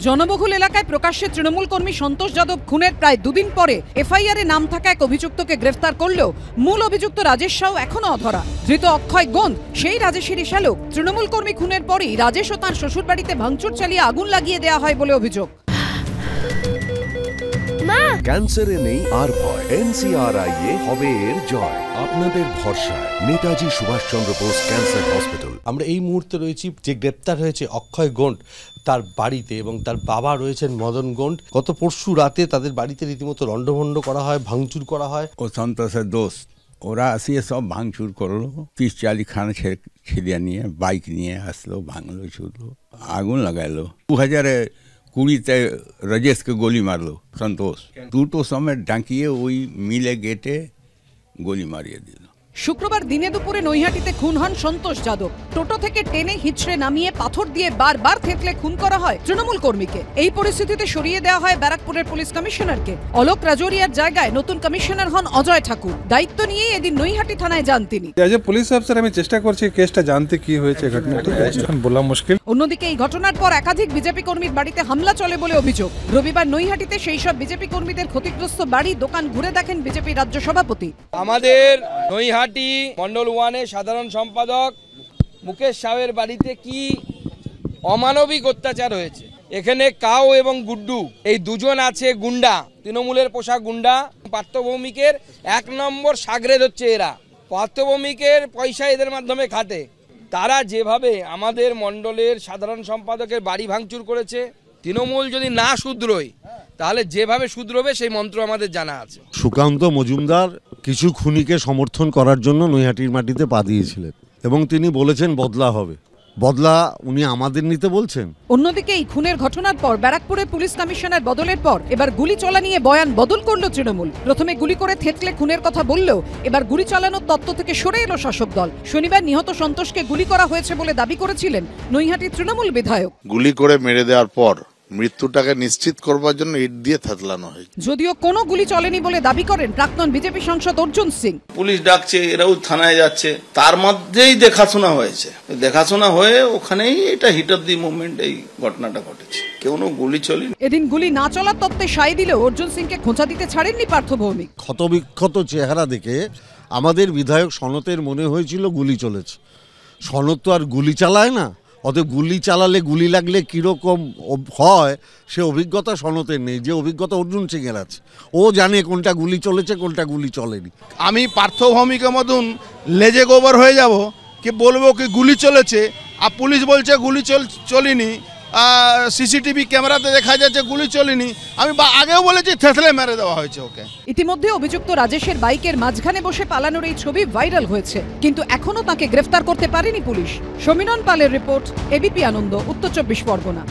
জনবহুল এলাকায় প্রকাশ্যে তৃণমূল কর্মী সন্তোষ যাদব খুনের প্রায় দুদিন পরে এফআইআর এ নাম থাকা এক অভিযুক্তকে গ্রেফতার করলেও মূল অভিযুক্ত রাজেশ সাউ এখনো অধরা। ধৃত অক্ষয় গোন্দ সেই রাজেশেরই শালক। তৃণমূল কর্মী খুনের পরই রাজেশ ও তাঁর শ্বশুর বাড়িতে ভাঙচুর চালিয়ে আগুন লাগিয়ে দেওয়া হয় বলে অভিযোগ। ক্যান্সারে নেই আর ভয়, NCRI হবে এর জয়। আপনাদের ভরসা নেতাজি সুভাষচন্দ্র বোস ক্যান্সার হসপিটাল। আমরা এই মুহূর্তে রয়েছি যে গ্রেপ্তার হয়েছে অক্ষয় গোন্ড তার বাড়িতে, এবং তার বাবা রয়েছেন মদন গোন্ড। গত পরশু রাতে তাদের বাড়িতে রীতিমতো লণ্ডভণ্ড করা হয়, ভাঙচুর করা হয়। ও সন্তোষের দোস্ত ওরা আসিয়ে সব ভাঙচুর করলো, 30-40 খানা ছেড়িয়া নিয়ে বাইক নিয়ে আসলো, ভাঙলো ছুটলো, আগুন লাগাইলো। 2020-তে রাজেশকে গোলি মারলো সন্তোষ। দুটো সময় ডাকিয়ে ওই মিলে গেটে গোলি মারিয়ে দিল। শুক্রবার দিনে দুপুরে নৈহাটিতে খুন হন সন্তোষ যাদব। টোটো থেকে টেনে হিচড়ে নামিয়ে পাথর দিয়ে বারবার থেতলে খুন করা হয় তৃণমূল কর্মীকে। এই পরিস্থিতিতে সরিয়ে দেওয়া হয় ব্যারাকপুরের পুলিশ কমিশনারকে। অলোক রাজোরিয়ার জায়গায় নতুন কমিশনার হন অজয় ঠাকুর। দায়িত্ব নিয়ে এদিন নৈহাটি থানায় যান তিনি। পুলিশ অফিসার আমি চেষ্টা করছি কেসটা জানতে কি হয়েছে, ঘটনাটি বলা মুশকিল। অন্যদিকে এই ঘটনার পর একাধিক বিজেপি কর্মীর বাড়িতে হামলা চলে বলে অভিযোগ। রবিবার নৈহাটিতে সেই সব বিজেপি কর্মীদের ক্ষতিগ্রস্ত বাড়ি দোকান ঘুরে দেখেন বিজেপি রাজ্য সভাপতি। আমাদের নৈহাটি মন্ডল 1-এর সাধারণ সম্পাদক মুকেশ সাউয়ের বাড়িতে কি অমানবিক অত্যাচার হয়েছে। এখানে কাও এবং গুড্ডু এই দুজন আছে গুন্ডা, তৃণমূলের পোশাক গুন্ডা। পার্থভৌমিকের 1 নম্বর সাগরেদ হচ্ছে এরা। পার্থভৌমিকের পয়সা এদের মাধ্যমে খাটে। তারা যেভাবে আমাদের মন্ডলের সাধারণ সম্পাদকের বাড়ি ভাঙচুর করেছে, তৃণমূল যদি না শুধরোয় তাহলে যেভাবে শুধরোবে সেই মন্ত্র আমাদের জানা আছে। সুকান্ত মজুমদার কিছু খুনিকে সমর্থন করার জন্য নৈহাটির মাটিতে পা দিয়েছিলেন, এবং তিনি বলেছেন বদলা হবে। বদলা উনি আমাদের নিতে বলছেন। অন্যদিকে এই খুনের ঘটনার পর ব্যারাকপুরের পুলিশ কমিশনার বদলের পর এবার গুলি চলা নিয়ে বয়ান বদল করলো তৃণমূল। প্রথমে গুলি করে থেতলে খুনের কথা বললেও এবার গুলি চালানোর তত্ত্ব থেকে সরে এলো শাসক দল। শনিবার নিহত সন্তোষকে গুলি করা হয়েছে বলে দাবি করেছিলেন নৈহাটির তৃণমূল বিধায়ক। গুলি করে মেরে দেওয়ার পর মৃত্যুটাকে নিশ্চিত করবার জন্য ইট দিয়ে থেতলানো হয়। যদিও কোনো গুলি চলেনি বলে দাবি করেন প্রাক্তন বিজেপি সাংসদ অর্জুন সিং। পুলিশ ডাকছে, এরাও থানায় যাচ্ছে, তার মধ্যেই দেখাশোনা হয়েছে। দেখাশোনা হয়ে ওখানেই এটা হিট অফ দি মুভমেন্ট এই ঘটনাটা ঘটেছে। কোনো গুলি চলেনি। এদিন গুলি না চলার তত্ত্বে সায় দিলেও অর্জুন সিংকে খোঁচা দিতে ছাড়েননি পার্থভৌমিক। ক্ষতবিক্ষত চেহারা দেখে আমাদের বিধায়ক সনতের মনে হয়েছিল গুলি চলেছে। সনত তো আর গুলি চালায় না, অতএব গুলি চালালে গুলি লাগলে কিরকম হয় সে অভিজ্ঞতা সনতের নেই, যে অভিজ্ঞতা অর্জুন সিংয়ের আছে। ও জানে কোনটা গুলি চলেছে কোনটা গুলি চলেনি। আমি পার্থভৌমিকের মতন লেজে গোবর হয়ে যাব কি বলবো কি গুলি চলেছে, আর পুলিশ বলছে গুলি চলেনি, সিসিটিভি ক্যামেরাতে দেখা যাচ্ছে গুলি চলেনি। আমি আগেও বলেছি থেতলে মেরে দেওয়া হয়েছে ওকে। ইতিমধ্যে অভিযুক্ত রাজেশের বাইকের মাঝখানে বসে পালানোর এই ছবি ভাইরাল হয়েছে, কিন্তু এখনো তাকে গ্রেফতার করতে পারেনি পুলিশ। সমীরণ পালের রিপোর্ট, এবিপি আনন্দ, উত্তর 24 পরগনা।